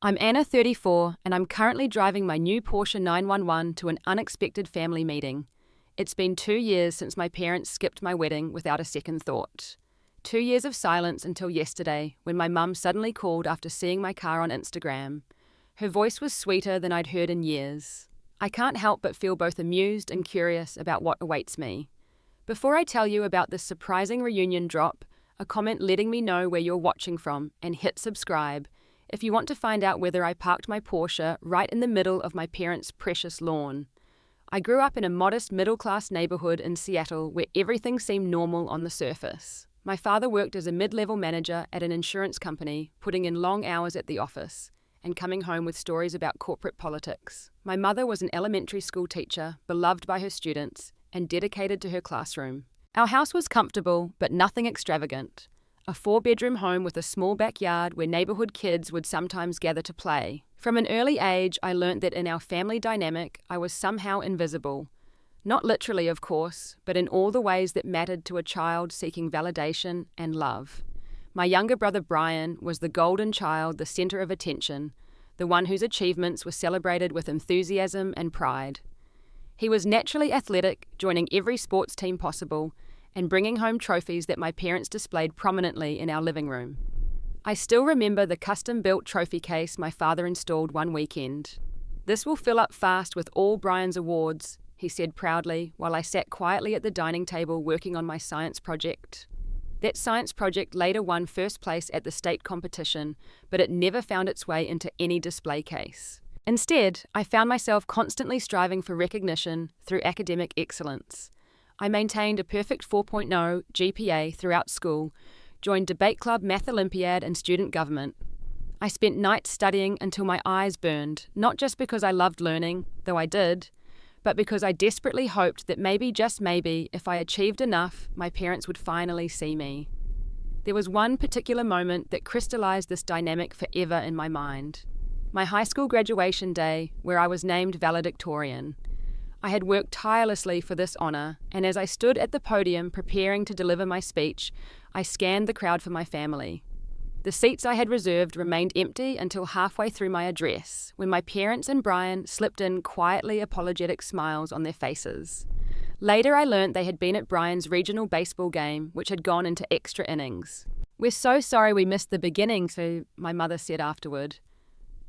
I'm Anna, 34, and I'm currently driving my new Porsche 911 to an unexpected family meeting. It's been 2 years since my parents skipped my wedding without a second thought. 2 years of silence until yesterday, when my mum suddenly called after seeing my car on Instagram. Her voice was sweeter than I'd heard in years. I can't help but feel both amused and curious about what awaits me. Before I tell you about this surprising reunion, drop a comment letting me know where you're watching from and hit subscribe if you want to find out whether I parked my Porsche right in the middle of my parents' precious lawn. I grew up in a modest middle-class neighborhood in Seattle where everything seemed normal on the surface. My father worked as a mid-level manager at an insurance company, putting in long hours at the office and coming home with stories about corporate politics. My mother was an elementary school teacher, beloved by her students and dedicated to her classroom. Our house was comfortable, but nothing extravagant. A 4-bedroom home with a small backyard where neighborhood kids would sometimes gather to play. From an early age, I learnt that in our family dynamic, I was somehow invisible. Not literally, of course, but in all the ways that mattered to a child seeking validation and love. My younger brother Brian was the golden child, the center of attention, the one whose achievements were celebrated with enthusiasm and pride. He was naturally athletic, joining every sports team possible, and bringing home trophies that my parents displayed prominently in our living room. I still remember the custom-built trophy case my father installed one weekend. "This will fill up fast with all Brian's awards," he said proudly, while I sat quietly at the dining table working on my science project. That science project later won first place at the state competition, but it never found its way into any display case. Instead, I found myself constantly striving for recognition through academic excellence. I maintained a perfect 4.0 GPA throughout school, joined debate club, math Olympiad, and student government. I spent nights studying until my eyes burned, not just because I loved learning, though I did, but because I desperately hoped that maybe, just maybe, if I achieved enough, my parents would finally see me. There was one particular moment that crystallized this dynamic forever in my mind. My high school graduation day, where I was named valedictorian. I had worked tirelessly for this honor, and as I stood at the podium preparing to deliver my speech, I scanned the crowd for my family. The seats I had reserved remained empty until halfway through my address, when my parents and Brian slipped in quietly apologetic smiles on their faces. Later I learnt they had been at Brian's regional baseball game, which had gone into extra innings. "We're so sorry we missed the beginning," so my mother said afterward.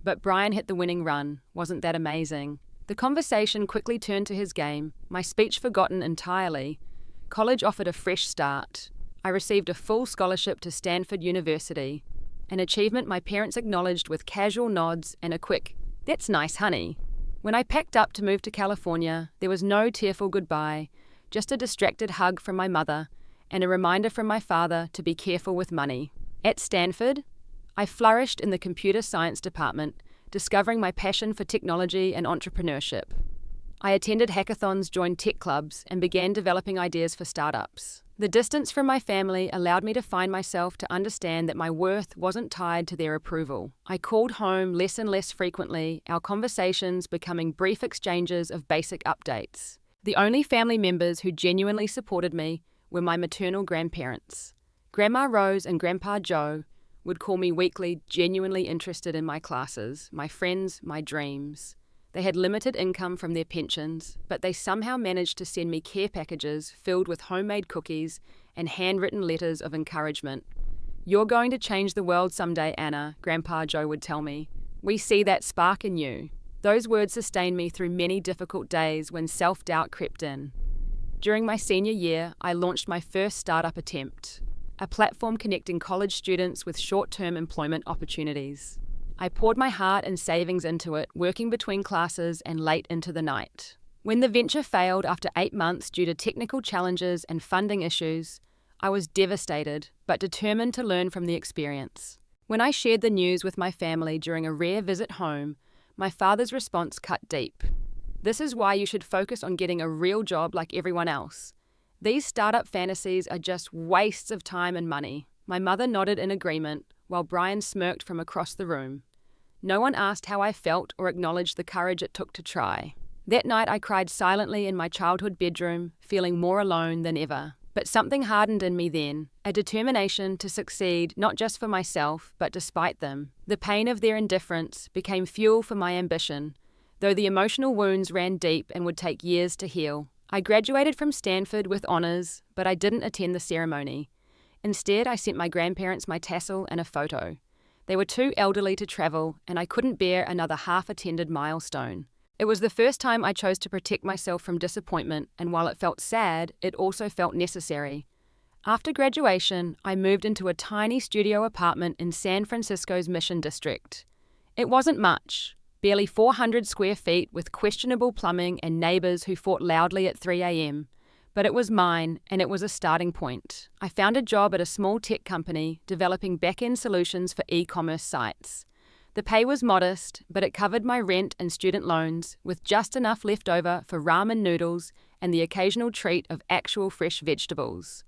"But Brian hit the winning run. Wasn't that amazing?" The conversation quickly turned to his game, my speech forgotten entirely. College offered a fresh start. I received a full scholarship to Stanford University, an achievement my parents acknowledged with casual nods and a quick, "That's nice, honey." When I packed up to move to California, there was no tearful goodbye, just a distracted hug from my mother and a reminder from my father to be careful with money. At Stanford, I flourished in the computer science department, discovering my passion for technology and entrepreneurship. I attended hackathons, joined tech clubs, and began developing ideas for startups. The distance from my family allowed me to find myself to understand that my worth wasn't tied to their approval. I called home less and less frequently, our conversations becoming brief exchanges of basic updates. The only family members who genuinely supported me were my maternal grandparents. Grandma Rose and Grandpa Joe would call me weekly, genuinely interested in my classes, my friends, my dreams. They had limited income from their pensions, but they somehow managed to send me care packages filled with homemade cookies and handwritten letters of encouragement. "You're going to change the world someday, Anna," Grandpa Joe would tell me. "We see that spark in you." Those words sustained me through many difficult days when self-doubt crept in. During my senior year, I launched my first startup attempt, a platform connecting college students with short-term employment opportunities. I poured my heart and savings into it, working between classes and late into the night. When the venture failed after 8 months due to technical challenges and funding issues, I was devastated, but determined to learn from the experience. When I shared the news with my family during a rare visit home, my father's response cut deep. "This is why you should focus on getting a real job like everyone else. These startup fantasies are just wastes of time and money." My mother nodded in agreement, while Brian smirked from across the room. No one asked how I felt or acknowledged the courage it took to try. That night I cried silently in my childhood bedroom, feeling more alone than ever. But something hardened in me then, a determination to succeed not just for myself, but despite them. The pain of their indifference became fuel for my ambition, though the emotional wounds ran deep and would take years to heal. I graduated from Stanford with honors, but I didn't attend the ceremony. Instead, I sent my grandparents my tassel and a photo. They were too elderly to travel, and I couldn't bear another half-attended milestone. It was the first time I chose to protect myself from disappointment, and while it felt sad, it also felt necessary. After graduation, I moved into a tiny studio apartment in San Francisco's Mission District. It wasn't much, barely 400 square feet with questionable plumbing and neighbors who fought loudly at 3 a.m. But it was mine, and it was a starting point. I found a job at a small tech company developing back-end solutions for e-commerce sites. The pay was modest, but it covered my rent and student loans, with just enough left over for ramen noodles and the occasional treat of actual fresh vegetables.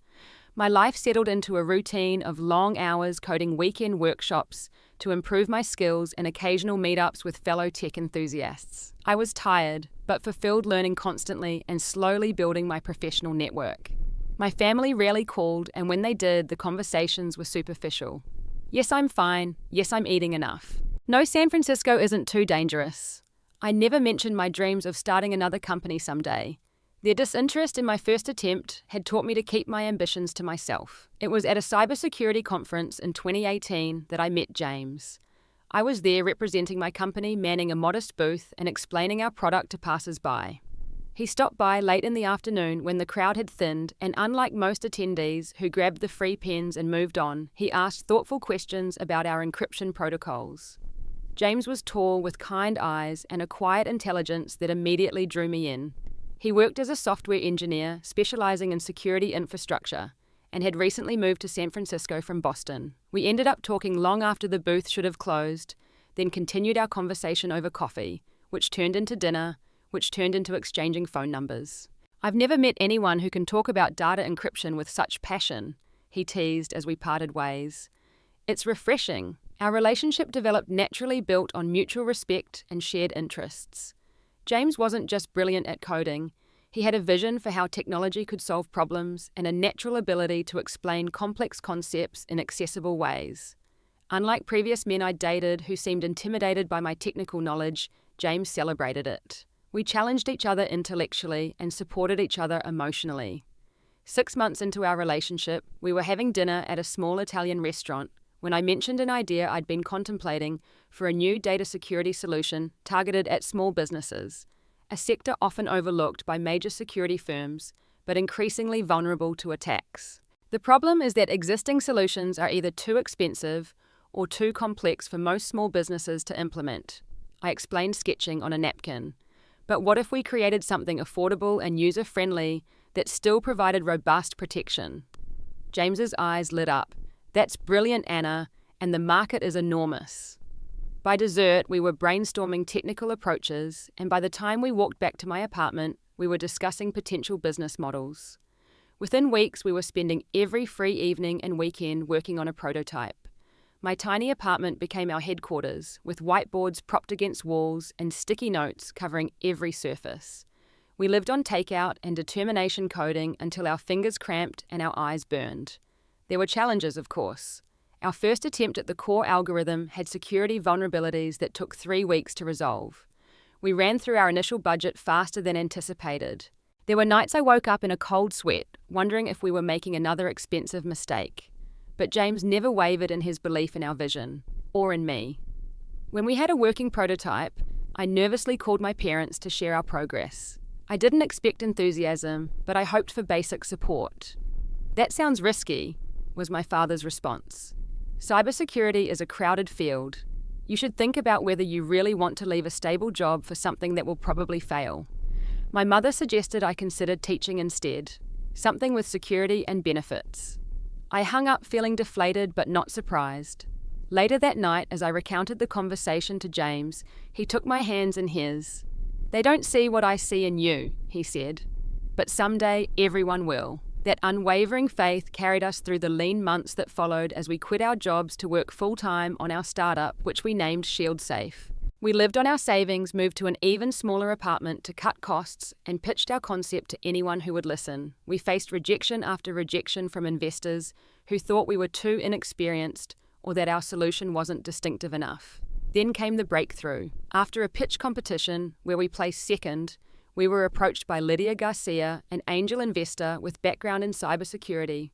My life settled into a routine of long hours coding weekend workshops to improve my skills and occasional meetups with fellow tech enthusiasts. I was tired, but fulfilled learning constantly and slowly building my professional network. My family rarely called, and when they did, the conversations were superficial. Yes, I'm fine. Yes, I'm eating enough. No, San Francisco isn't too dangerous. I never mentioned my dreams of starting another company someday. Their disinterest in my first attempt had taught me to keep my ambitions to myself. It was at a cybersecurity conference in 2018 that I met James. I was there representing my company, manning a modest booth and explaining our product to passers-by. He stopped by late in the afternoon when the crowd had thinned, and unlike most attendees who grabbed the free pens and moved on, he asked thoughtful questions about our encryption protocols. James was tall with kind eyes and a quiet intelligence that immediately drew me in. He worked as a software engineer specializing in security infrastructure and had recently moved to San Francisco from Boston. We ended up talking long after the booth should have closed, then continued our conversation over coffee, which turned into dinner, which turned into exchanging phone numbers. I've never met anyone who can talk about data encryption with such passion, he teased as we parted ways. It's refreshing. Our relationship developed naturally built on mutual respect and shared interests. James wasn't just brilliant at coding. He had a vision for how technology could solve problems and a natural ability to explain complex concepts in accessible ways. Unlike previous men I'd dated who seemed intimidated by my technical knowledge, James celebrated it. We challenged each other intellectually and supported each other emotionally. 6 months into our relationship, we were having dinner at a small Italian restaurant when I mentioned an idea I'd been contemplating for a new data security solution targeted at small businesses, a sector often overlooked by major security firms, but increasingly vulnerable to attacks. The problem is that existing solutions are either too expensive or too complex for most small businesses to implement. I explained, sketching on a napkin. But what if we created something affordable and user-friendly that still provided robust protection? James's eyes lit up. That's brilliant, Anna, and the market is enormous. By dessert, we were brainstorming technical approaches, and by the time we walked back to my apartment, we were discussing potential business models. Within weeks, we were spending every free evening and weekend working on a prototype. My tiny apartment became our headquarters, with whiteboards propped against walls and sticky notes covering every surface. We lived on takeout and determination coding until our fingers cramped and our eyes burned. There were challenges, of course. Our first attempt at the core algorithm had security vulnerabilities that took 3 weeks to resolve. We ran through our initial budget faster than anticipated. There were nights I woke up in a cold sweat, wondering if we were making another expensive mistake. But James never wavered in his belief in our vision, or in me. When we had a working prototype, I nervously called my parents to share our progress. I didn't expect enthusiasm, but I hoped for basic support. "That sounds risky," was my father's response. "Cybersecurity is a crowded field. You should think about whether you really want to leave a stable job for something that will probably fail." My mother suggested I consider teaching instead, something with security and benefits. I hung up feeling deflated but not surprised. Later that night, as I recounted the conversation to James, he took my hands in his. "They don't see what I see in you," he said, "but someday everyone will." That unwavering faith carried us through the lean months that followed as we quit our jobs to work full-time on our startup, which we named ShieldSafe. We lived on our savings, moved to an even smaller apartment to cut costs, and pitched our concept to anyone who would listen. We faced rejection after rejection from investors who thought we were too inexperienced or that our solution wasn't distinctive enough. Then came the breakthrough. After a pitch competition where we placed second, we were approached by Lydia Garcia, an angel investor with background in cybersecurity.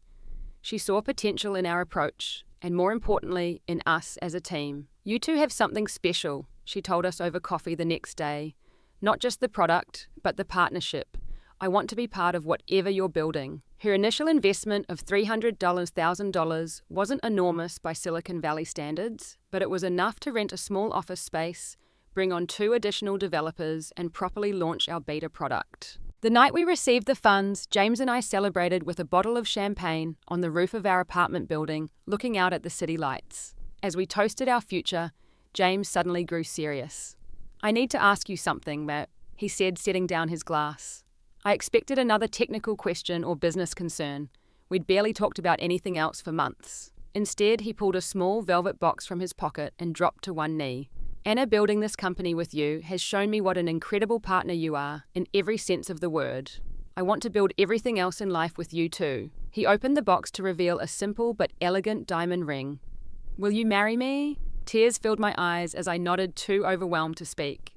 She saw potential in our approach, and more importantly, in us as a team. "You two have something special," she told us over coffee the next day. "Not just the product, but the partnership. I want to be part of whatever you're building." Her initial investment of $300,000 wasn't enormous by Silicon Valley standards, but it was enough to rent a small office space, bring on 2 additional developers, and properly launch our beta product. The night we received the funds, James and I celebrated with a bottle of champagne on the roof of our apartment building, looking out at the city lights. As we toasted our future, James suddenly grew serious. "I need to ask you something, Matt," he said, setting down his glass. I expected another technical question or business concern. We'd barely talked about anything else for months. Instead, he pulled a small velvet box from his pocket and dropped to one knee. "Anna, building this company with you has shown me what an incredible partner you are, in every sense of the word. I want to build everything else in life with you too." He opened the box to reveal a simple but elegant diamond ring. "Will you marry me?" Tears filled my eyes as I nodded, too overwhelmed to speak.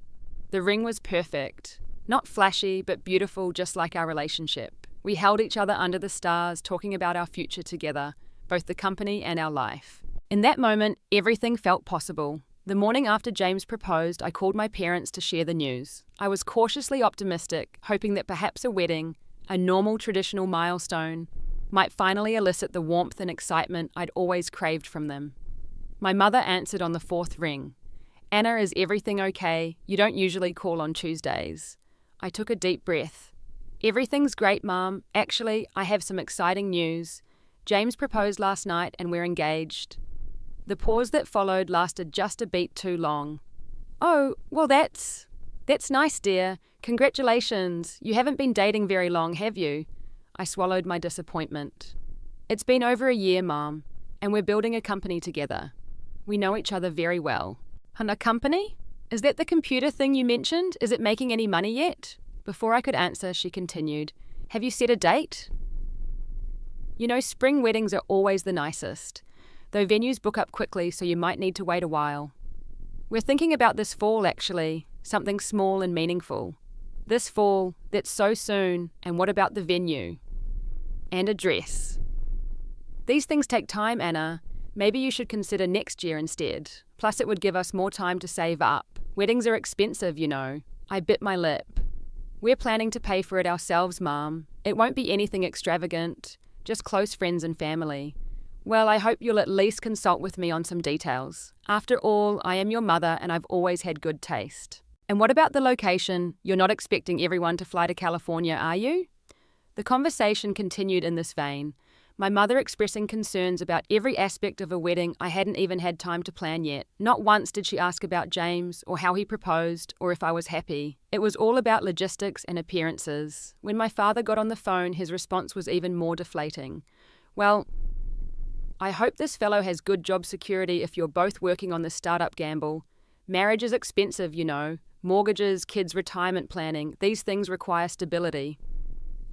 The ring was perfect. Not flashy, but beautiful, just like our relationship. We held each other under the stars, talking about our future together, both the company and our life. In that moment, everything felt possible. The morning after James proposed, I called my parents to share the news. I was cautiously optimistic, hoping that perhaps a wedding, a normal traditional milestone, might finally elicit the warmth and excitement I'd always craved from them. My mother answered on the 4th ring. "Anna, is everything okay? You don't usually call on Tuesdays." I took a deep breath. "Everything's great, Mom. Actually, I have some exciting news. James proposed last night and we're engaged." The pause that followed lasted just a beat too long. "Oh, well that's nice, dear. Congratulations. You haven't been dating very long, have you?" I swallowed my disappointment. "It's been over a year, Mom, and we're building a company together. We know each other very well." "And a company? Is that the computer thing you mentioned? Is it making any money yet?" Before I could answer, she continued, "Have you set a date?" You know, spring weddings are always the nicest, though venues book up quickly, so you might need to wait a while. "We're thinking about this fall, actually, something small and meaningful." "This fall? That's so soon. And what about the venue?" "And a dress." "These things take time, Anna. Maybe you should consider next year instead. Plus it would give us more time to save up. Weddings are expensive, you know." I bit my lip. "We're planning to pay for it ourselves, Mom. It won't be anything extravagant, just close friends and family." "Well, I hope you'll at least consult with me on some details. After all, I am your mother and I've always had good taste." "And what about the location? You're not expecting everyone to fly to California, are you?" The conversation continued in this vein, my mother expressing concerns about every aspect of a wedding I hadn't even had time to plan yet. Not once did she ask about James, or how he proposed, or if I was happy. It was all about logistics and appearances. When my father got on the phone, his response was even more deflating. "Well, I hope this fellow has good job security if you're both working on the startup gamble. Marriage is expensive, you know. Mortgages, kids' retirement planning, these things require stability."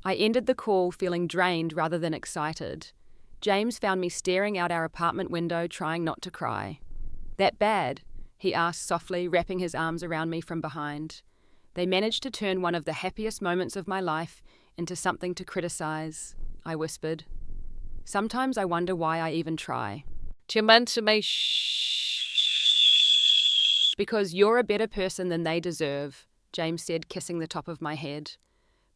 I ended the call feeling drained rather than excited. James found me staring out our apartment window, trying not to cry. "That bad?" he asked softly, wrapping his arms around me from behind. They managed to turn one of the happiest moments of my life into something to criticize, I whispered. "Sometimes I wonder why I even try." "Do you meant to me shh?" "Because you're a better person than they deserve," James said, kissing the top of my head.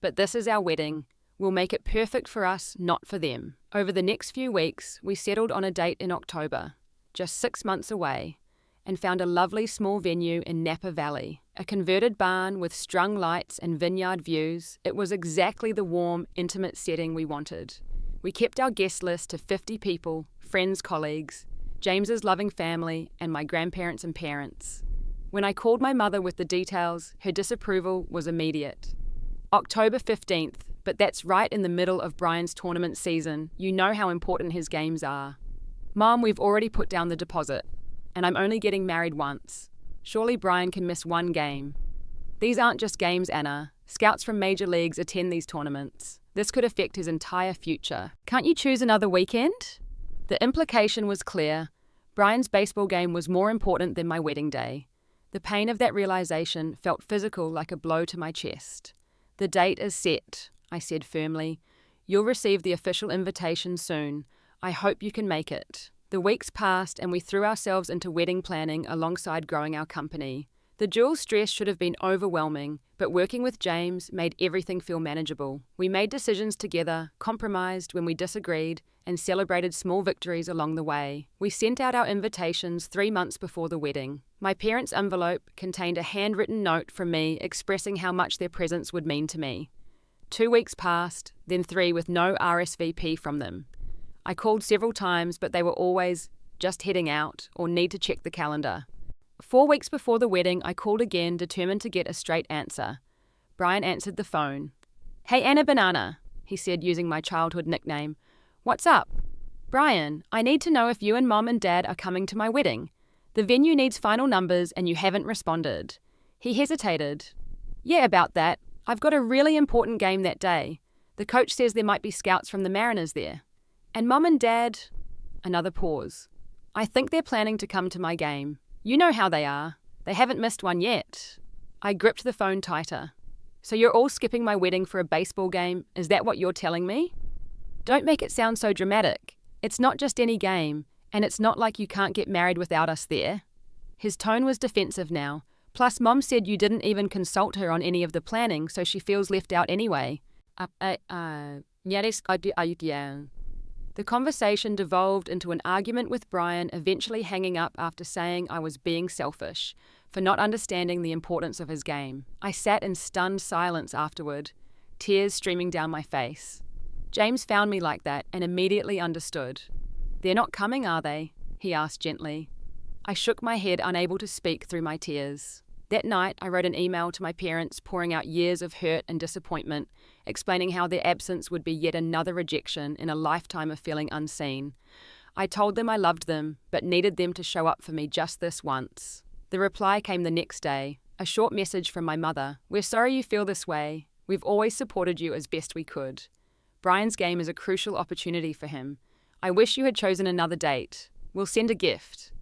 "But this is our wedding. We'll make it perfect for us, not for them." Over the next few weeks, we settled on a date in October, just 6 months away, and found a lovely small venue in Napa Valley. A converted barn with strung lights and vineyard views. It was exactly the warm, intimate setting we wanted. We kept our guest list to 50 people, friends, colleagues, James's loving family, and my grandparents and parents. When I called my mother with the details, her disapproval was immediate. October 15th, but that's right in the middle of Brian's tournament season. You know how important his games are. "Mom, we've already put down the deposit, and I'm only getting married once." Surely Brian can miss one game. These aren't just games, Anna. Scouts from major leagues attend these tournaments. This could affect his entire future. Can't you choose another weekend? The implication was clear. Brian's baseball game was more important than my wedding day. The pain of that realization felt physical, like a blow to my chest. The date is set, I said firmly. You'll receive the official invitation soon. I hope you can make it. The weeks passed and we threw ourselves into wedding planning alongside growing our company. The dual stress should have been overwhelming, but working with James made everything feel manageable. We made decisions together, compromised when we disagreed, and celebrated small victories along the way. We sent out our invitations 3 months before the wedding. My parents' envelope contained a handwritten note from me expressing how much their presence would mean to me. 2 weeks passed, then 3 with no RSVP from them. I called several times, but they were always just heading out or need to check the calendar. 4 weeks before the wedding, I called again, determined to get a straight answer. Brian answered the phone. "Hey, Anna Banana," he said using my childhood nickname. "What's up?" "Brian, I need to know if you and Mom and Dad are coming to my wedding. The venue needs final numbers and you haven't responded." He hesitated. "Yeah, about that. I've got a really important game that day. The coach says there might be scouts from the Mariners there. And Mom and Dad..." Another pause. "I think they're planning to come to my game. You know how they are. They haven't missed one yet." I gripped the phone tighter. "So you're all skipping my wedding for a baseball game? Is that what you're telling me?" "Don't make it sound so dramatic. It's not just any game, and it's not like you can't get married without us there." His tone was defensive now. "Plus, Mom said you didn't even consult her on any of the planning, so she feels left out anyway." The conversation devolved into an argument with Brian, eventually hanging up after saying I was being selfish for not understanding the importance of his game. I sat in stunned silence afterward, tears streaming down my face. James found me like that and immediately understood. "They're not coming, are they?" he asked gently. I shook my head, unable to speak through my tears. That night, I wrote an email to my parents, pouring out years of hurt and disappointment, explaining how their absence would be yet another rejection in a lifetime of feeling unseen. I told them I loved them, but needed them to show up for me just this once. The reply came the next day, a short message from my mother. "We're sorry you feel this way. We've always supported you as best we could. Brian's game is a crucial opportunity for him. I wish you had chosen another date. We'll send a gift."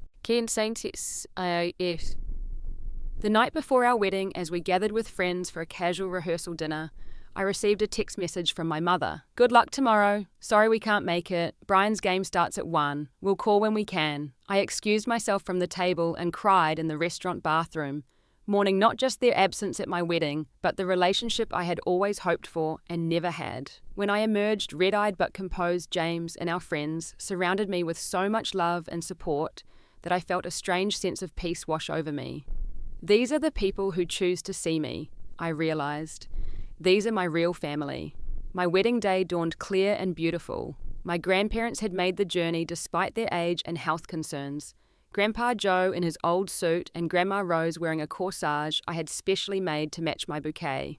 The night before our wedding, as we gathered with friends for a casual rehearsal dinner, I received a text message from my mother. "Good luck tomorrow. Sorry we can't make it. Brian's game starts at 1. We'll call when we can." I excused myself from the table and cried in the restaurant bathroom, mourning not just their absence at my wedding, but the relationship I had always hoped for and never had. When I emerged, red-eyed but composed, James and our friends surrounded me with so much love and support that I felt a strange sense of peace wash over me. These are the people who choose to see me, I realized. These are my real family. My wedding day dawned clear and beautiful. My grandparents had made the journey despite their age and health concerns. Grandpa Joe in his old suit and Grandma Rose wearing a corsage I had specially made to match my bouquet.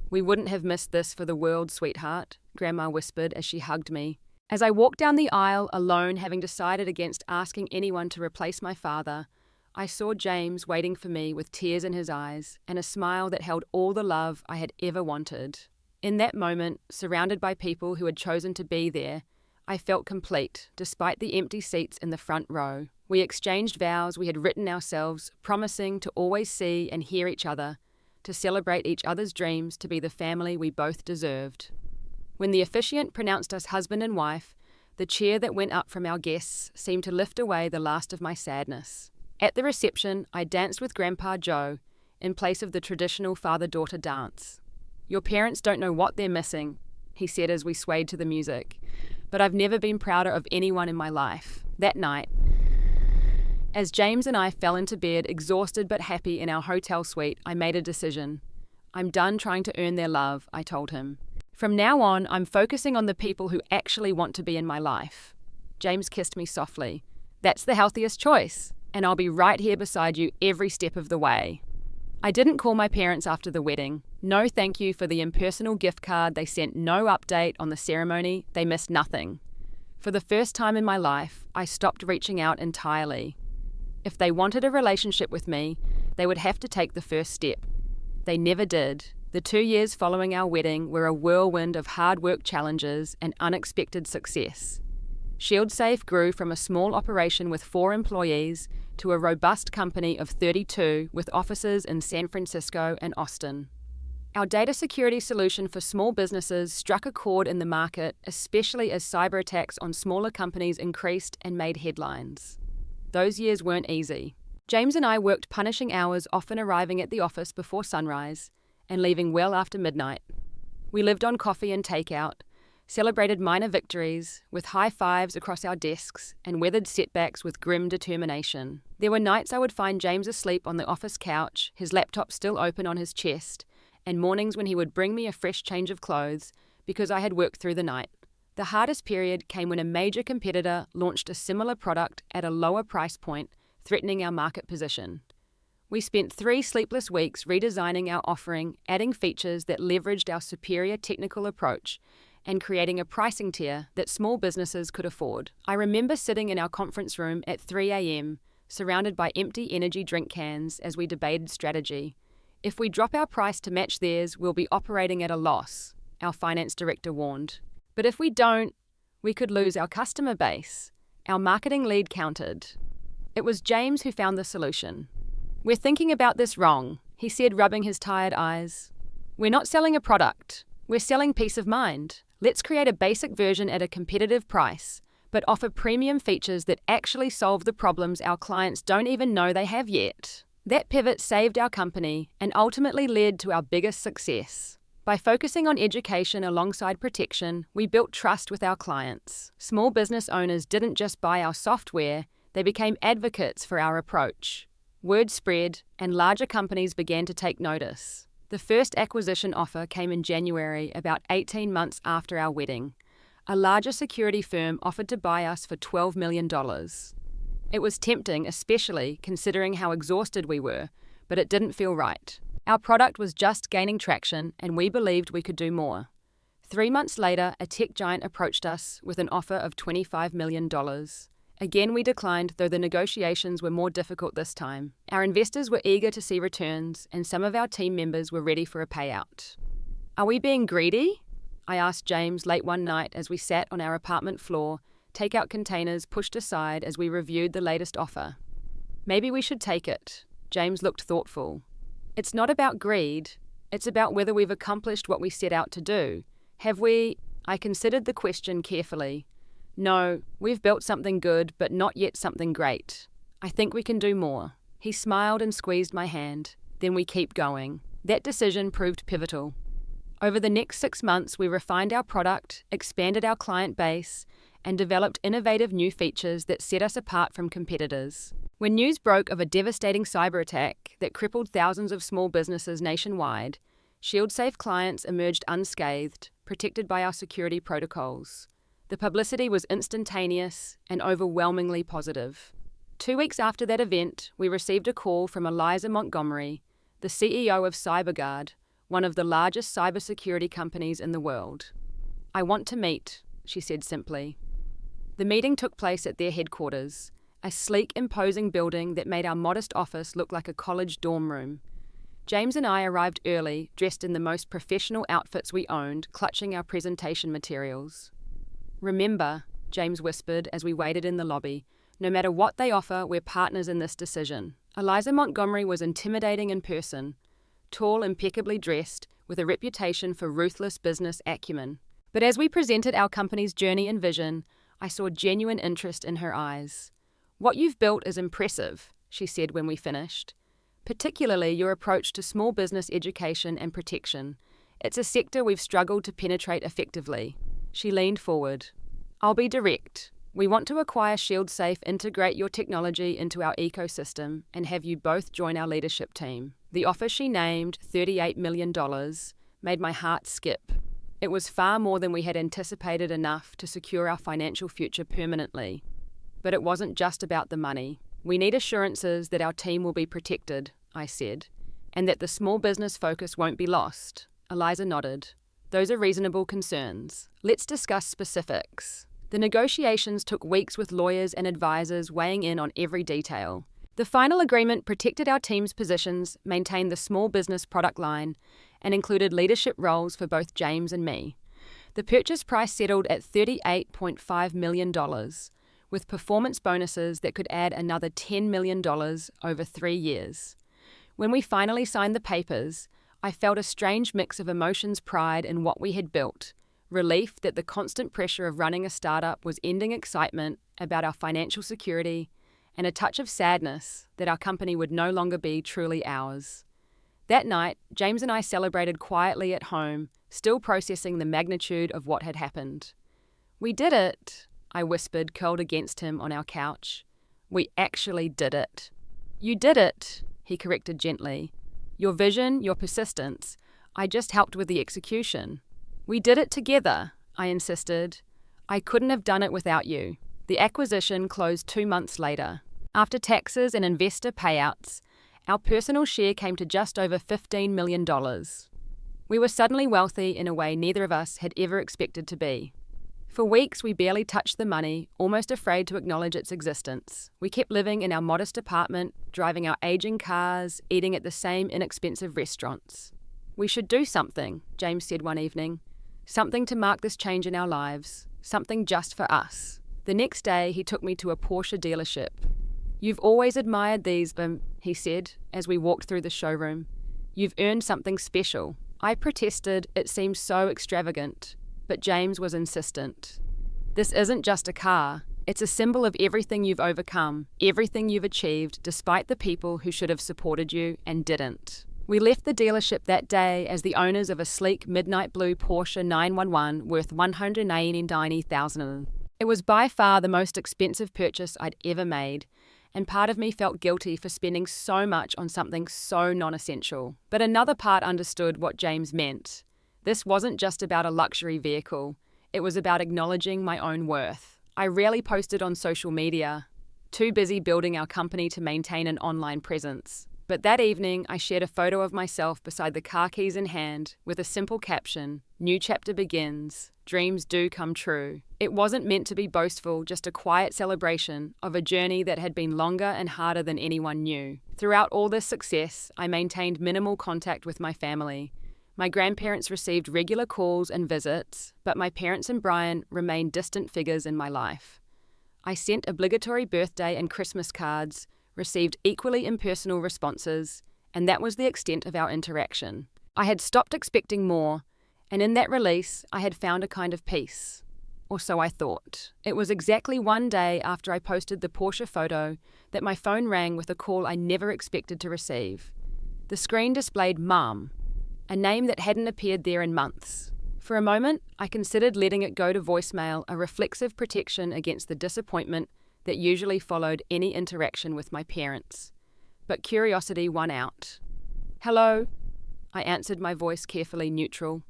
"We wouldn't have missed this for the world, sweetheart," Grandma whispered as she hugged me. As I walked down the aisle alone, having decided against asking anyone to replace my father, I saw James waiting for me with tears in his eyes and a smile that held all the love I had ever wanted. In that moment, surrounded by people who had chosen to be there, I felt complete, despite the empty seats in the front row. We exchanged vows we had written ourselves, promising to always see and hear each other, to celebrate each other's dreams, to be the family we both deserved. When the officiant pronounced us husband and wife, the cheer that went up from our guests seemed to lift away the last of my sadness. At the reception, I danced with Grandpa Joe in place of the traditional father-daughter dance. "Your parents don't know what they're missing," he said as we swayed to the music, "but I've never been prouder of anyone in my life." That night, as James and I fell into bed, exhausted but happy in our hotel suite, I made a decision. "I'm done trying to earn their love," I told him. "From now on, I'm focusing on the people who actually want to be in my life." James kissed me softly. "That's the healthiest choice. And I'll be right here beside you every step of the way." I didn't call my parents after the wedding. No thank you for the impersonal gift card. They sent no update on the ceremony. They missed nothing. For the first time in my life, I stopped reaching out entirely. If they wanted a relationship with me, They would have to take the first step. They never did. The 2 years following our wedding were a whirlwind of hard work challenges and unexpected success. ShieldSafe grew from a small operation with 4 employees to a robust company of 32 with offices in San Francisco and Austin. Our data security solution for small businesses struck a chord in the market, especially as cyber attacks on smaller companies increased and made headlines. Those years weren't easy. James and I worked punishing hours, often arriving at the office before sunrise and leaving well after midnight. We lived on coffee and takeout, celebrated minor victories with high fives across our desks, and weathered setbacks with grim determination. There were nights I would find James asleep on the office couch, his laptop still open on his chest, and mornings when he would bring me a fresh change of clothes because I had worked through the night. The hardest period came when a major competitor launched a similar product at a lower price point, threatening our market position. We spent 3 sleepless weeks redesigning our offering, adding features that leveraged our superior technical approach, and creating a pricing tier that small businesses could afford. I remember sitting in our conference room at 3 a.m., surrounded by empty energy drink cans as we debated strategy. If we drop our price to match theirs, we'll be operating at a loss, our finance director warned. But if we don't, we could lose our customer base. Our marketing lead countered. It was James who found the solution. "We're thinking about this wrong," he said, rubbing his tired eyes. "We're not selling a product. We're selling peace of mind. Let's create a basic version at a competitive price, but offer premium features that actually solve the problems our clients don't even know they have yet." That pivot saved our company and ultimately led to our biggest success. By focusing on education alongside protection, we built trust with our clients. Small business owners didn't just buy our software, they became advocates for our approach. Word spread, and larger companies began to take notice. The first acquisition offer came in January, about 18 months after our wedding. A larger security firm offered to buy us for $12 million. It was tempting, especially considering how exhausted we were, but it didn't feel right. Our product was just gaining traction, and we believed we could do more. 3 months later, a tech giant approached us with an offer of $25 million. Again, we declined, though the negotiations were more difficult this time. Our investors were eager to see returns, and some of our team members were ready for a payout. "Are we being greedy?" I asked James late one night as we sat on our apartment floor, takeout containers pushed aside as we reviewed the latest offer. "Maybe we should take it." James looked thoughtful. "It's not about greed. It's about whether we've accomplished what we set out to do. Have we?" I considered the question carefully. "No, we've built something good, but not yet something great. I think we can do more." He smiled and squeezed my hand. "Then we keep going." That decision proved pivotal. Over the next 6 months, we refined our product, expanded our client base, and developed innovative new features that set us apart from competitors. When news broke of a devastating cyber attack that crippled thousands of small businesses nationwide, ShieldSafe clients emerged unscathed, protected by our security protocols. The publicity was instantaneous and overwhelmingly positive. 2 weeks after that event, we received a call from Eliza Montgomery, the CEO of CyberGuard, one of the largest cybersecurity companies in the world. "I want to meet," she said simply. The meeting took place at their headquarters, a sleek, imposing building that made our modest office look like a college dorm room. James and I arrived early, dressed in the most professional outfits we owned, clutching our presentation materials. "Remember," James whispered as we waited in the lobby, "no matter what they offer, we're partners in this decision." Eliza Montgomery was intimidating in person, tall, impeccably dressed, with a reputation for ruthless business acumen. But as we presented our company's journey and vision, I saw genuine interest in her eyes. "What you've built is impressive," she said when we finished. "Particularly your approach to small business education and protection. It's a sector we've struggled to penetrate effectively." She leaned forward. "I'll be direct. We want to acquire ShieldSafe, integrate your technology into our ecosystem, and have you both join our leadership team." The offer she named, $38 million, made my heart skip. It was far more than we had anticipated, enough to secure our financial future permanently. But it wasn't just about the money. "We need assurances that our team will be protected," I said, "and that the small business focus won't be lost." Eliza nodded. "Those are reasonable concerns. Let's discuss specifics." The negotiations took weeks with lawyers and advisors weighing in on every detail. The final agreement protected our team's positions, maintained the small business product line, and included leadership roles for both James and me. The purchase price settled at $38.5 million, with performance bonuses that could add another $10 million over 3 years. When we finally signed the papers, I felt a strange mix of emotions, pride in what we had built, relief that the constant pressure of running a startup was ending excitement about our financial security, and a touch of sadness that our company would no longer be truly ours. That night, James and I celebrated quietly at home, still processing the magnitude of what had happened. "We did it," I whispered, curled against him on our couch. "We actually did it." "You did it," he corrected gently. "Your vision, your persistence. I just helped with the execution." "We did it together," I insisted. "I couldn't have done it without you." The acquisition closed 2 months later. After taxes and investor payouts, our personal share came to just over $15 million. We were suddenly wealthy in a way neither of us had ever expected to be. For weeks, we barely touched the money, almost afraid to acknowledge its existence. We kept living in our modest apartment, driving our aging cars, eating at the same inexpensive restaurants. "We should do something," James said one evening. "Something to mark this change in our lives. Something just for us." The next day, he took me to a Porsche dealership. "You've always admired these, he said, as we walked through the showroom. "You've earned something special." I protested, it seemed so extravagant, but James was insistent. "This isn't just a car. It's a symbol of everything you've overcome, everything you've achieved, despite the people who should have supported you and didn't." We left the dealership that day as the owners of a sleek midnight blue Porsche 911 worth $189,000. It was by far the most expensive purchase I'd ever made, and part of me felt guilty for spending so much on something so non-essential. But another part understood what James meant. This wasn't just about a luxury vehicle. It was about acknowledging my own worth. I rarely posted on social media, too busy building our company to maintain an online presence. But that evening, I shared a photo of myself beside the car keys in hand with a simple caption, "New chapter begins. Dreams do come true." It wasn't meant to be boastful, just a quiet celebration of a journey that had been longer and harder than anyone knew. Throughout all this success, I maintained minimal contact with my family. My grandparents received regular calls and visits, but my parents and Brian remained distant figures in my life. I sent obligatory birthday and Christmas cards, received equally impersonal responses, and that was the extent of our interaction. I had stopped expecting more, and in that release, I had found a kind of peace. Or so I thought. It was exactly 1 day after I posted the Porsche photo that my phone rang with a call I never expected to receive. The screen displayed Mum, a name that hadn't appeared there in months. For a moment, I considered letting it go to voicemail, a reflexive protection against the disappointment that usually followed any interaction with my parents. But curiosity won out. "Hello," I answered, my voice carefully neutral.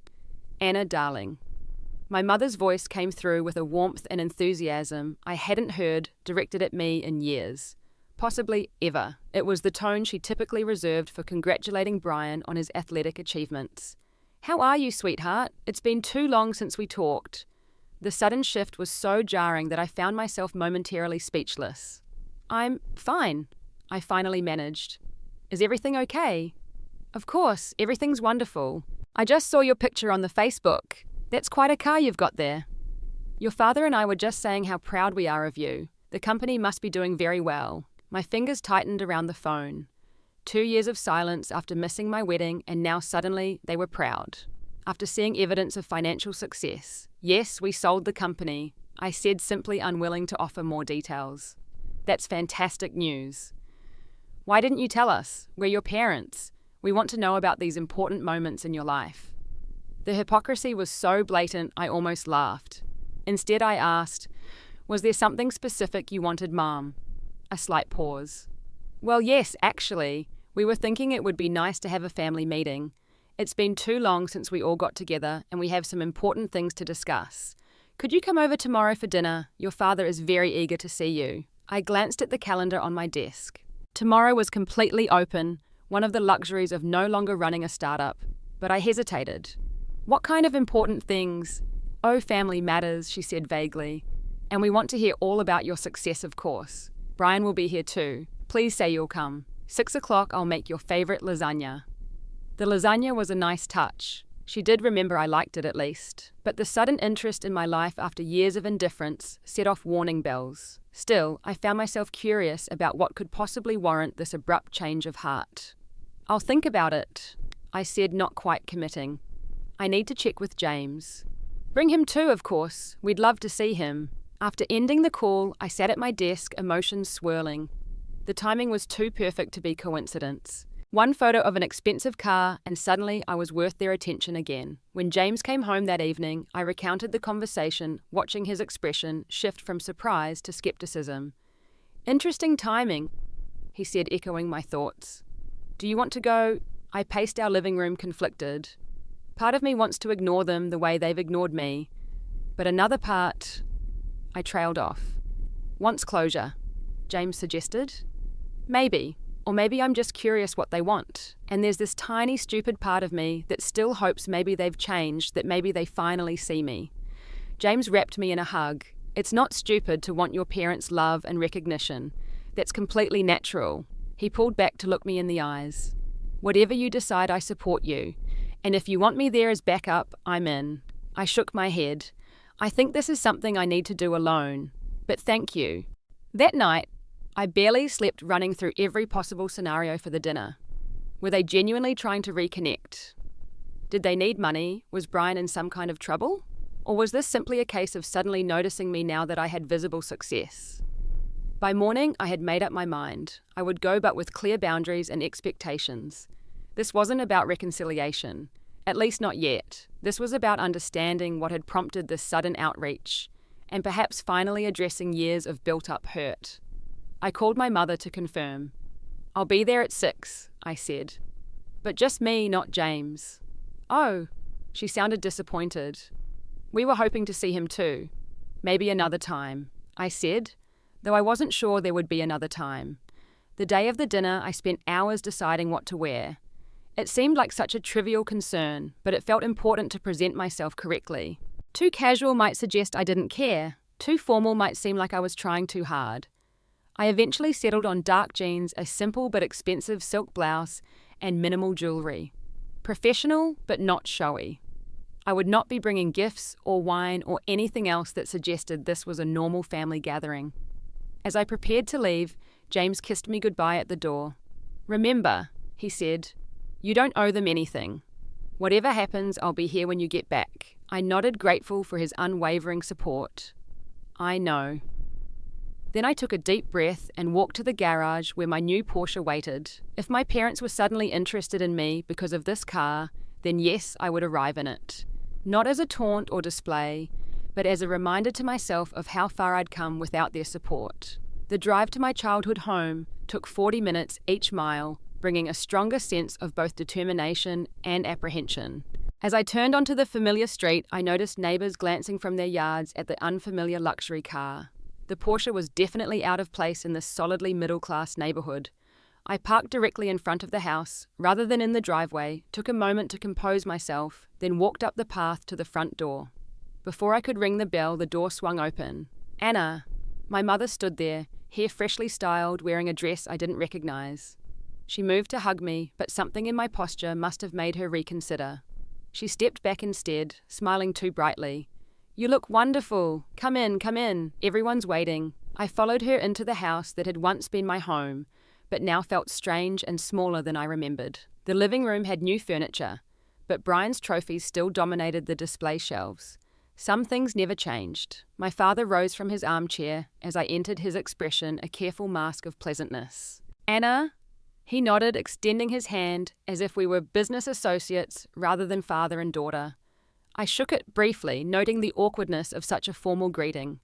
"Anna, darling." My mother's voice came through with a warmth and enthusiasm I hadn't heard directed at me in years. Possibly ever. It was the tone she typically reserved for congratulating Brian on his athletic achievements. "How are you, sweetheart? It's been too long since we talked." The sudden shift was so jarring that I found myself momentarily speechless. "I'm fine," I finally managed. "Is everything okay?" "Of course, everything's wonderful. I just saw your picture on the Facebook. That's quite a car you've got there." "Your father and I were just saying how proud we are of you. The company must be doing very well." My fingers tightened around the phone. 2 years of silence after missing my wedding, and now suddenly they were proud. After seeing evidence of financial success. "Yes, we sold the company," I said, simply unwilling to offer more details. "That's fantastic news." "Why didn't you tell us? We're your parents. We want to know about these important moments in your life." The hypocrisy was so blatant I almost laughed. Instead I asked, "Was there something specific you wanted, Mom?" A slight pause. "Well, yes, actually. We were thinking it would be nice to have a family meeting. It's been too long since we all got together, and we have some important things to discuss. Could you come over tomorrow for dinner? Your father is very eager to see you." I glanced at the calendar on my desk. Tomorrow was completely open, one of the luxuries of no longer running a startup. But I hesitated. "What kind of important things?" "Oh, family matters," she said vaguely. "And we want to hear all about your success, of course. Brian will be here too. Please say you'll come. 6 o'clock, I'll make your favorite lasagna. The lasagna was a nice touch. She did remember I liked it at least. But the sudden interest in my life after years of indifference set off warning bells. Still, I found myself curious about what could possibly warrant this abrupt change of heart. I'll think about it, I said, not quite committing. I need to check with James. Bring him too, of course. We'd love to see him. After ending the call, I sat at my desk, emotions swirling. The timing was too perfect to be coincidence. One photo of an expensive car, and suddenly I was worth their attention again. When James came home that evening, I recounted the conversation, watching his expression shift from surprise to skepticism. Interesting timing, he said, echoing my thoughts. Do you want to go? I paced our living room, conflicted. Part of me wants to ignore them the way they've ignored me, but another part... I trailed off. Wants closure, James suggested. Maybe. Or maybe I'm just curious what they want. And there's this tiny, stupid part of me that still hopes maybe they've changed, that maybe they finally see me. James wrapped me in a hug. It's not stupid to want your parents' love and recognition. That's completely natural. He pulled back to look me in the eyes. Whatever you decide, I support you. And if you want me there as backup, I'm in. I shook my head. I think this is something I need to do alone. But thank you. That night, I barely slept, running through every possible scenario for the dinner. Were they genuinely trying to reconnect? Did they need money? Was Brian in some kind of trouble? Or was this simply a case of suddenly noticing me now that I had visible success? By morning, I had made up my mind. I would go, but with clear boundaries and expectations. This wasn't about reconciliation, at least not yet. This was about understanding what had prompted this sudden outreach, and perhaps finally addressing years of built-up hurt. I called my mother to confirm. I'll be there at 6, I said. But just me, not James. Oh, she sounded disappointed. We were hoping to see him too. Maybe another time, I said, though I wasn't sure there would be another time. The day of the dinner, I spent hours deciding what to wear. It seemed like such a trivial concern, but it felt important to present myself correctly. Too casual might suggest I didn't care. Too formal might seem like I was trying too hard. I eventually settled on dark jeans, a simple but expensive silk blouse, and minimal jewelry. Professional, but not showy. I would not be bringing gifts or wine or anything else that suggested this was a normal family gathering. As I prepared to leave, James kissed me goodbye at the door. Remember, he said, you don't owe them anything. Whatever happens, I'll be here when you get back. I nodded, grateful for his unwavering support. I know. Then I took a deep breath and walked to the garage where my new Porsche waited. If my parents were suddenly interested in me because of this car, then yes, I would arrive in it. Not as a taunt or display, but as a reminder to myself of how far I'd come without their support. The drive to my childhood home took 40 minutes each mile, bringing a stronger sense of both determination and apprehension. As I turned onto the familiar street, I noticed neighbours glancing from their yards at the unfamiliar luxury car. The Porsche was definitely out of place in this solidly middle-class neighbourhood. I parked directly in front of the house, rather than in the driveway, took a moment to compose myself, then walked up the path to the front door. Before I could ring the bell, the door swung open. Anna! My mother stood there, hair freshly styled, wearing a dress I didn't recognise. She moved to hug me, but something in my posture must have made her reconsider. She stepped back instead, smiling too brightly. You look wonderful. Come in. Everyone's waiting. I followed her into the house that had once been my home, but now felt strange and smaller than I remembered. The living room had new furniture, but Brian's trophies still dominated the display shelves. Some things never changed. My father rose from his armchair as I entered, his expression a careful mask of pleasantness. Anna? He nodded, extending his hand as if we were business associates rather than father and daughter. I shook it briefly, noting the awkwardness of such a formal greeting.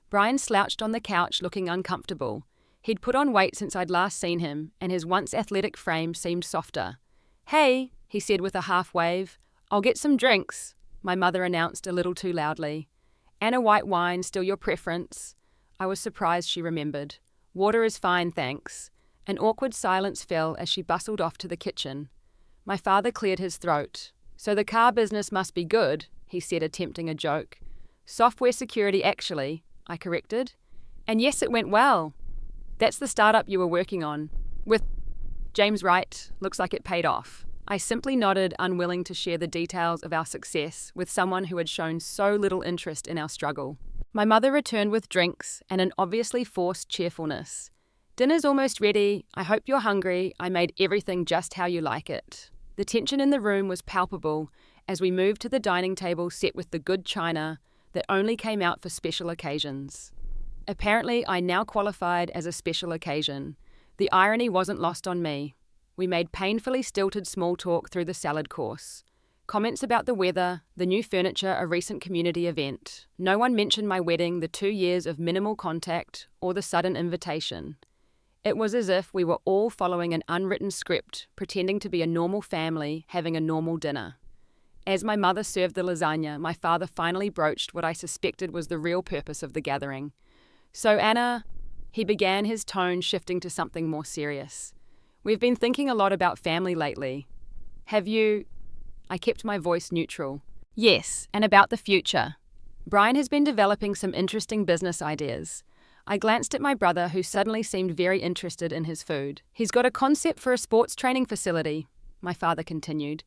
Brian slouched on the couch, looking uncomfortable. He'd put on weight since I'd last seen him, and his once athletic frame seemed softer. Hey, he said with a half wave. I'll get some drinks, my mother announced a little too loudly. And a white wine, still your preference? I was surprised she remembered. Water is fine, thanks. An awkward silence fell as she bustled off to the kitchen. My father cleared his throat. So the car business must be good, he said, attempting a joke. Software security, actually, I corrected. And yes, it went well. That's the startup you were working on. With James Wright, looks like it paid off. I simply nodded, unwilling to share the details of our success with someone who had shown so little interest in our struggle. My mother returned with drinks and an obviously forced cheerfulness. Dinner's almost ready. I hope you're hungry. I made everything just how you like it. The tension in the room was palpable as we moved to the dining table set with the good china that only came out for special occasions. Apparently, I now qualified as a special occasion. The irony wasn't lost on me. We made painfully stilted small talk through the salad course. Comments about the weather, the new furniture, a recent community event. No one mentioned my wedding, the 2 years of minimal contact, or the sudden invitation. It was as if we were all following an unwritten script, pretending to be a normal family, having a normal dinner. As my mother served the lasagna, my father finally broached what I suspected was the real purpose of the gathering. So Anna, he began, his tone shifting to something more serious. We've been thinking a lot about family lately. Have you? I kept my voice neutral. Yes, and about the future. Brian has been developing some interesting business ideas. I glanced at my brother, who suddenly seemed very interested in his food. He's got a concept for a sports training facility, my father continued.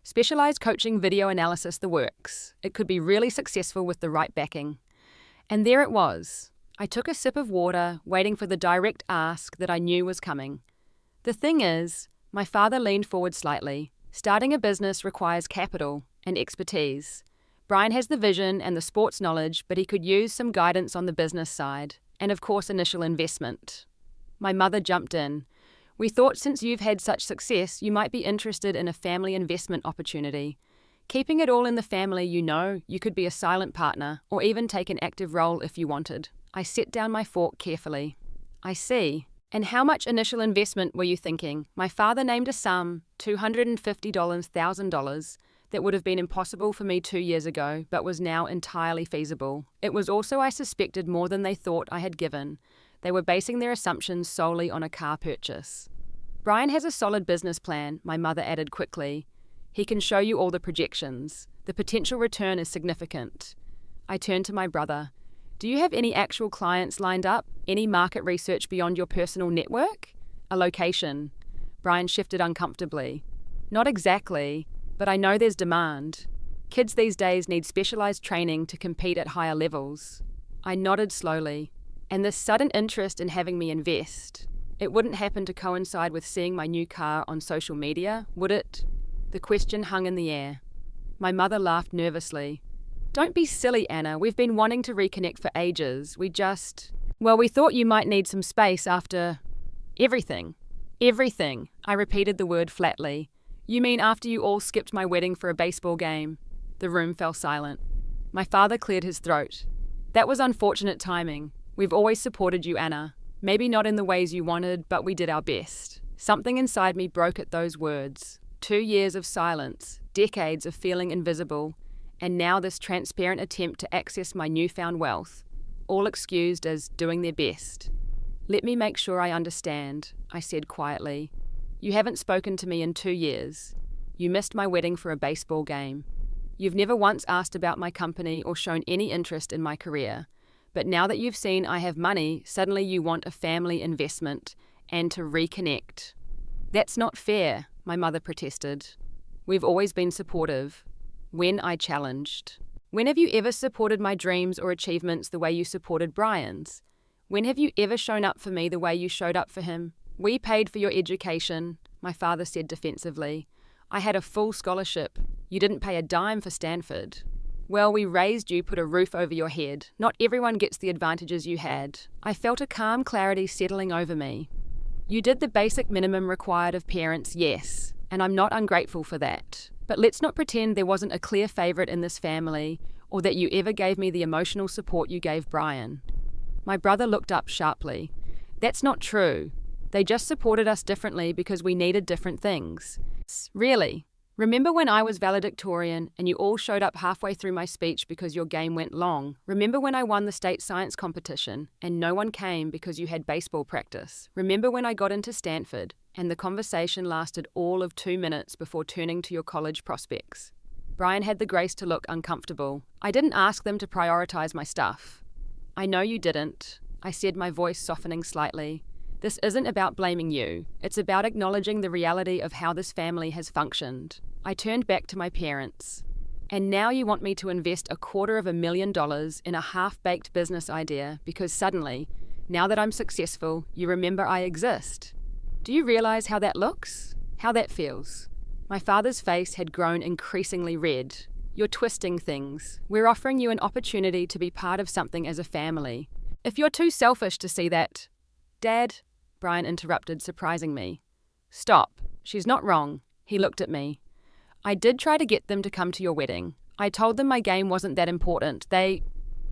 Specialized coaching, video analysis, the works. It could be really successful with the right backing. And there it was. I took a sip of water, waiting for the direct ask that I knew was coming. The thing is, my father leaned forward slightly. Starting a business requires capital and expertise. Brian has the vision and the sports knowledge, but he could use some guidance on the business side. And of course, initial investment. My mother jumped in. We thought since you've had such success, you might be interested in a family investment opportunity. Keeping it all in the family, you could be a silent partner or even take an active role if you wanted. I set down my fork carefully. I see. And how much initial investment were you thinking? My father named a sum, $250,000, that would have been impossible for me 2 years ago, but was now entirely feasible. It was also, I suspected, more than they thought I had given. They were basing their assumptions solely on a car purchase. Brian has a solid business plan, my mother added quickly. He can show you all the projections. The potential return is significant. I turned to my brother. Do you have any actual clients lined up? Any market research beyond your personal network? A location? Brian shifted uncomfortably. Not exactly, but I know there's demand. Kids these days need specialized training to compete at higher levels. I nodded slowly. And this sudden interest in having me invest. It wouldn't happen to coincide with seeing my new car on social media, would it? The question hung in the air. My mother laughed nervously. Don't be silly, Anna. We've been wanting to reconnect for ages. We thought you might need some space after everything. Everything. I repeated the word flatly. You mean after you all skipped my wedding for a baseball game? The room fell silent. My father cleared his throat. That was unfortunate timing. We've always supported you, Anna. Maybe not in the ways you wanted, but we did our best. Something inside me broke at those words. 2 years of silence, decades of feeling invisible, and now this transparent attempt to access my newfound wealth, all excused as doing their best. Let me make sure I understand, I said quietly. You haven't spoken to me in 2 years. You missed my wedding for a baseball game. You've never once asked about my company or shown any interest in my career. But now that you've seen I have money, suddenly you want a family investment and to reconnect. That's not fair, my mother protested. We've always been supportive. When I challenged. When have you ever supported my dreams or achievements the way you supported Brian's? When have you ever shown up for me the way you showed up for him? We paid for your education, my father said defensively. I had a full scholarship. You didn't pay a dime for Stanford. Well, we raised you, put a roof over your head. Not everyone gets the advantages you had. I felt a calm clarity settling over me. You did the basic minimum required of parents, yes, and I'm not ungrateful for that. But let's not pretend there wasn't a clear favourite in this family, or that you ever gave me the emotional support you gave Brian. My brother looked up sharply. That's not true. They just supported us differently because we needed different things. Really? Remember when I was valedictorian and you all showed up halfway through my speech because your game went long? Remember when I won the state science competition and no one came because you had baseball practice? Remember when I got into Stanford and the conversation lasted all of 2 minutes before turning to your college prospects? Brian had the grace to look uncomfortable. I didn't ask them to prioritize my stuff. I know you didn't, I said, my voice softening slightly. This isn't about blaming you. It's about acknowledging the reality of how this family has functioned. I turned back to my parents. And now you want me to invest $250,000 in a half-baked business idea because suddenly, now that I'm successful, you remember I exist. Do you realize how that looks? How that feels? My father's face had grown increasingly red. You're twisting things. We're offering you an opportunity to be part of something as a family. If you're too selfish to see that... Dad, Brian interrupted, surprising me. Stop. She's not wrong. He looked at me. I did try to get them to come to your wedding. I told them my game wasn't that important. They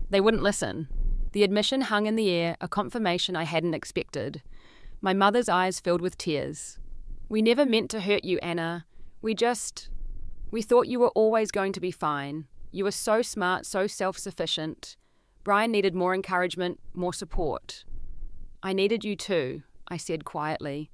wouldn't listen. The admission hung in the air, a confirmation I hadn't expected. My mother's eyes filled with tears. We never meant to hurt you, Anna. We thought you were always going to be fine. You were so smart, so self-sufficient. Brian needed more encouragement, more support. I needed you too, I said quietly.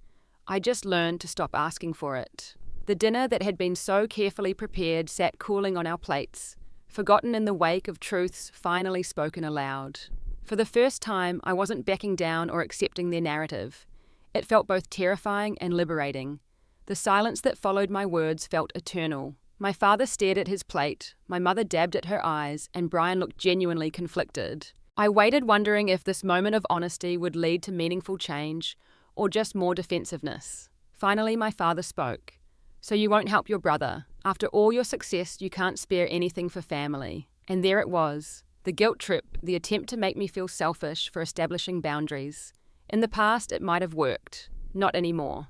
I just learned to stop asking for it. The dinner that had been so carefully prepared sat cooling on our plates, forgotten in the wake of truths finally spoken aloud. For the first time, I wasn't backing down or accepting their narrative. It felt both terrifying and liberating. The silence that followed my words felt eternal. My father stared at his plate, my mother dabbed at her eyes, and Brian looked genuinely conflicted. I waited, wondering if this moment of honesty would lead to meaningful change, or just more defensiveness. Finally, my father spoke. So you won't help your brother. After all your success, you can't spare anything for family. And there it was. The guilt trip, the attempt to make me feel selfish for establishing boundaries. In the past, it might have worked. Not anymore.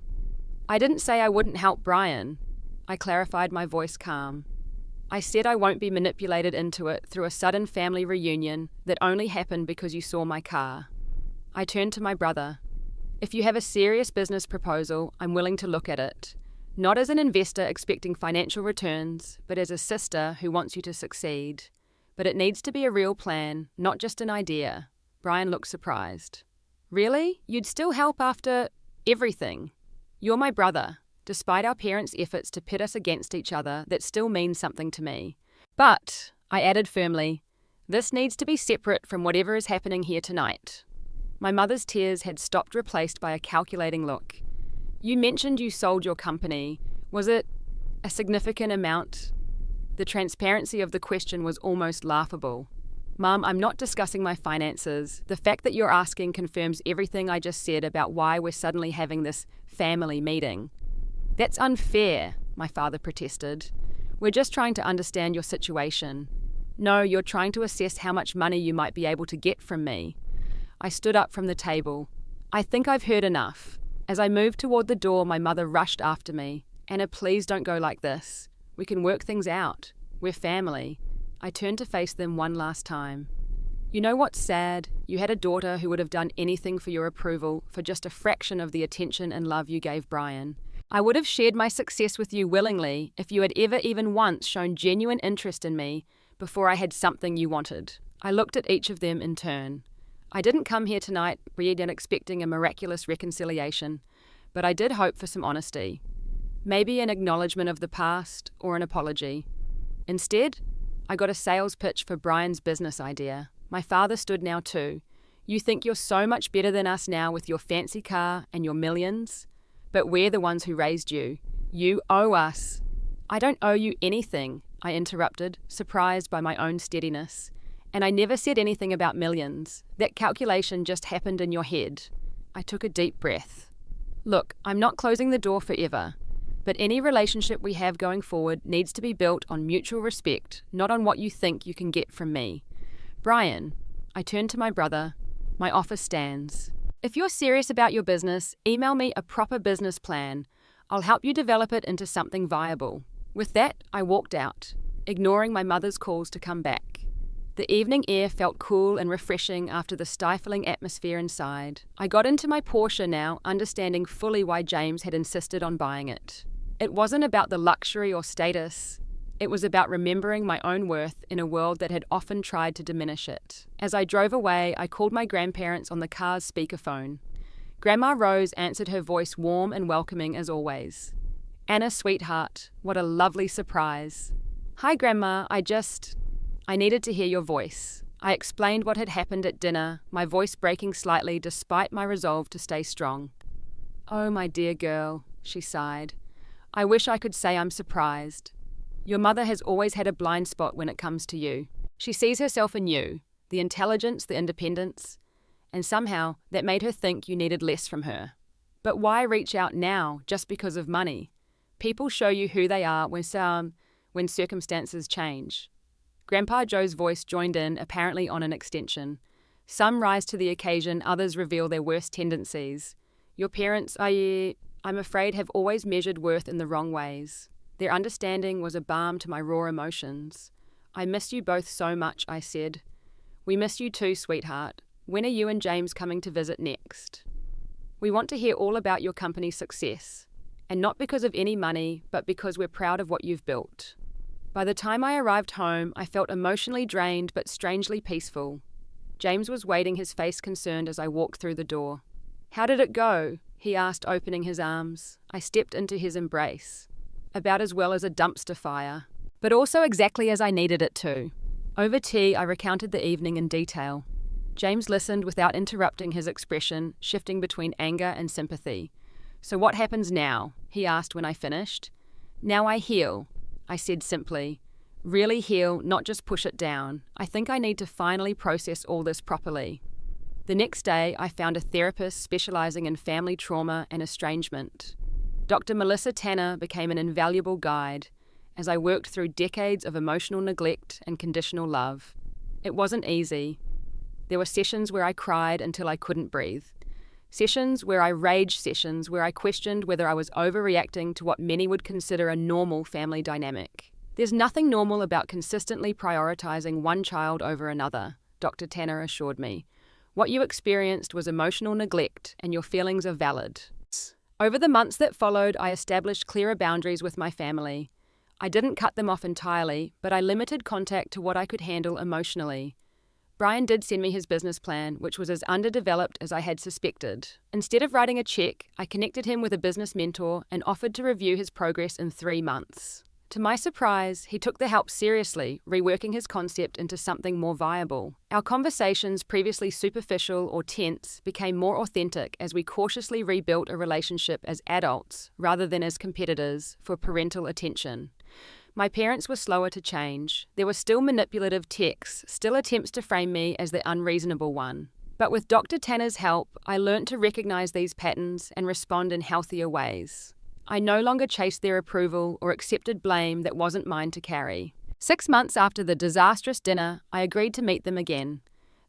I didn't say I wouldn't help Brian. I clarified, my voice calm. I said I won't be manipulated into it through a sudden family reunion that only happened because you saw my car. I turned to my brother. If you have a serious business proposal, I'm willing to look at it. Not as an investor expecting financial returns, but as a sister who wants you to succeed. But it needs to be a real plan, not just an idea. Brian looked surprised. Really? You'd still help after everything? You're my brother. Despite our parents' efforts to pit us against each other, that still means something to me. But, I added firmly, this needs to be separate from whatever is happening here tonight. My mother's tears had stopped, replaced by a calculating look. You mentioned you sold your company. Was it a significant amount? The transparency of the question was almost laughable. Mum, I'm not discussing my finances. The fact that you're asking confirms everything I just said about why we're suddenly having this family meeting. That's unfair, my father protested. We're just trying to understand your situation. No, you're trying to assess how much money you might be able to get from me. I stood up from the table. I think I've heard enough. As I moved toward the door, my mother rushed after me. Anna, please don't go like this. We can work things out. We're family. I turned to face them one last time. You know what's sad? You had a daughter who would have done anything for your approval for just a fraction of the attention and love you gave Brian. I would have shared my success with you willingly if you had ever even once shown genuine interest in me before I had something you wanted. I looked at each of them in turn. I didn't come here tonight ready and expecting a miraculous reconciliation, but I did hope for some honesty. Maybe an acknowledgement of the past or an apology. Instead, I got a sales pitch for Brian's business idea. My father stood now too. You think you're so much better than us now with your fancy car and your millions? But we're the ones who raised you. You owe us. I don't owe you anything, I interrupted, surprised by my own steadiness. And I never said anything about millions. That calculation just happened in your head. I took a deep breath. Look, I'm not closing the door forever, but any relationship we have going forward needs to be built on mutual respect, not on what you think you can get from me. Brian, I turned to my brother. My offer stands. If you're serious about your business, email me a proper business plan. I'll help you develop it into something viable. With that, I walked out, ignoring my mother's calls to come back. The evening air felt cool and refreshing after the stifling atmosphere inside. I got into my Porsche now, understanding fully why James had insisted on buying it. It wasn't about the luxury or status. It was about remembering my own worth in a world that had often tried to diminish it. As I drove away, I called my grandparents on the car's speakerphone. Grandma Rose answered, her voice warm and welcoming as always. Anna, sweetheart, what a lovely surprise. Hi, Grandma, I needed to hear your voice. I explained what had happened at dinner, my voice breaking slightly despite my resolve to stay strong. "Oh, my dear girl," she sighed. "I wish I could say I'm surprised. Your mother has always had a blind spot when it comes to you. She sees herself in you, the intelligence, the independence, and somehow that made her think you needed less from her. But why reach out now just because of money? People show you who they are when circumstances change." Grandpa Joe's voice joined in, apparently on an extension. "Some rise to the occasion, others reveal their worst tendencies. Your parents, I'm afraid, have always measured worth in the wrong ways. Their understanding was a balm to my raw emotions. I miss you both so much," I said. "We miss you too, sweetheart. When are you and James coming to visit next? We want to hear all about your company's success. And not because of any money, but because we're proud of what you've built." By the time I arrived home, I felt emotionally drained but strangely peaceful. James was waiting, his face concerned as I walked through the door. "How did it go?" he asked, opening his arms. I stepped into his embrace. About as well as a dumpster fire, but also exactly as I needed it to. Over tea, I recounted the evening in detail. James listened without interrupting, his expression shifting between anger and sympathy. "So what happens now?" he asked when I finished. "Now I heal," I said simply. "Really heal, not just push it down. I think I need to finally process all this properly." The next day, I found a therapist specializing in family trauma and estrangement. Dr. Melissa Tanner became an invaluable guide as I worked through decades of emotional neglect and conditional love. It wasn't easy. There were sessions where I cried until I couldn't breathe. Sessions where I questioned whether I was overreacting to what many would consider a normal family dynamic. "There's nothing normal about consistently prioritizing one child over another," Dr. Tanner assured me. "What you experienced was emotional neglect, and your feelings are valid." Over the months that followed, I established clearer boundaries with my family. I didn't cut them off entirely, but I limited contact to what I could handle emotionally. Brian did send me his business plan, which was as underdeveloped as I had suspected. Instead of writing a check, I connected him with a business mentor and offered to review his progress in 3 months. To my surprise, he took the help seriously, reworking his concept into something more viable. Our conversations, previously superficial or tense, became more authentic as we cautiously rebuilt a relationship as adults, rather than as competitors, for parental attention. My parents were slower to change. There were still manipulative texts, still attempts to frame me as the unreasonable one. But with Dr. Tanner's help, I learned to recognize these patterns and respond in healthier ways. I no longer chased their approval or accepted blame that wasn't mine to carry. 6 months after the disastrous dinner, I agreed to meet them again.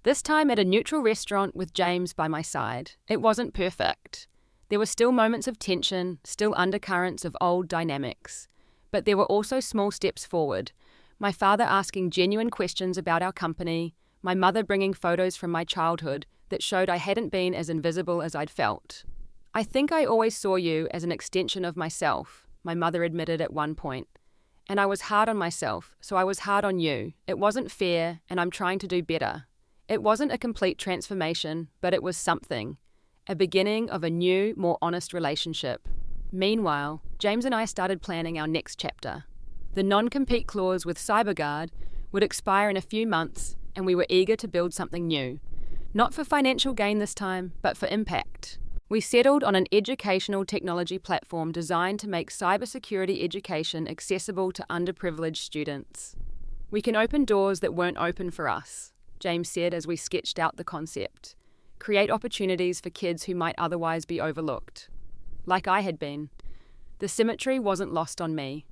This time at a neutral restaurant with James by my side. It wasn't perfect. There were still moments of tension, still undercurrents of old dynamics. But there were also small steps forward. My father asking genuine questions about our company, my mother bringing photos from my childhood that showed I hadn't been as invisible as I'd felt. "I think I always saw you as an extension of myself," my mother admitted at one point. "And I was hard on myself, so I was hard on you. It wasn't fair, and I'm trying to do better." It wasn't a complete transformation, but it was something. A beginning of a new, more honest relationship. Meanwhile, James and I started planning our next chapter. The non-compete clause with CyberGuard would expire in a few months, and we were eager to build something new. Not for financial gain this time, but for impact. We settled on an educational technology platform designed to make cybersecurity education accessible to underprivileged students. "We can open doors that weren't open for us," James said as we sketched out the concept. "Create opportunities for kids who might otherwise be overlooked." Like I had been. The symmetry wasn't lost on me.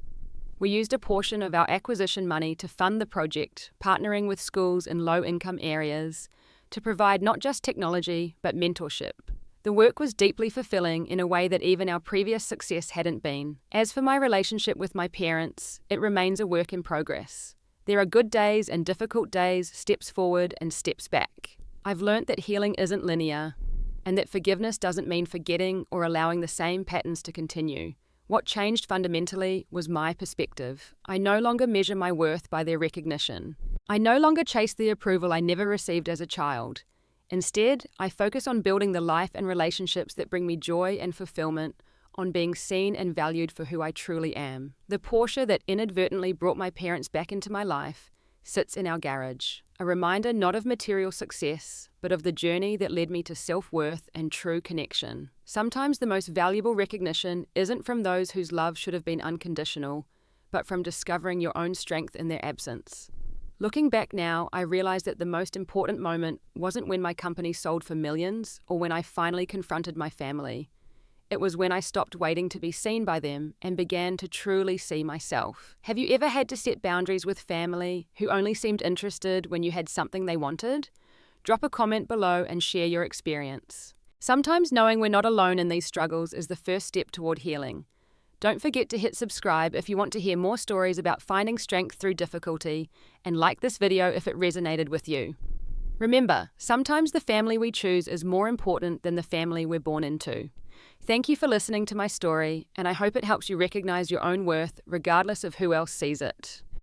We used a portion of our acquisition money to fund the project, partnering with schools in low-income areas to provide not just technology, but mentorship. The work was deeply fulfilling in a way that even our previous success hadn't been. As for my relationship with my parents, it remains a work in progress. There are good days and difficult days, steps forward and steps back. I've learnt that healing isn't linear, and that forgiveness doesn't mean forgetting or allowing the same patterns to continue. What changed fundamentally was my perspective. I no longer measure my worth by their recognition. I no longer chase the approval I never received as a child. Instead, I focus on building the life and relationships that bring me joy and fulfillment, on being seen and valued for who I truly am. The Porsche that inadvertently brought my parents back into my life sits in our garage, a reminder not of material success, but of the journey that led me to self-worth and true connection. Sometimes the most valuable recognition isn't from those whose love should have been unconditional, but from discovering your own strength in their absence. Looking back now, I realize that the most important moment wasn't when my company sold for millions or when I finally confronted my family. It was when I stopped waiting to be seen by them and began to truly see myself. Have you ever had to set boundaries with family who only seemed interested when you had something they wanted? Drop a comment below and share your experience. Sometimes knowing we're not alone in these struggles is the first step toward healing. Don't forget to hit subscribe if you want to hear more stories about finding strength through difficulty, and like this video if it resonated with you. Remember, sometimes the family we choose is more important than the family we're born into. Thank you for listening to my story, and I hope it helps you recognize your own worth regardless of who else sees it.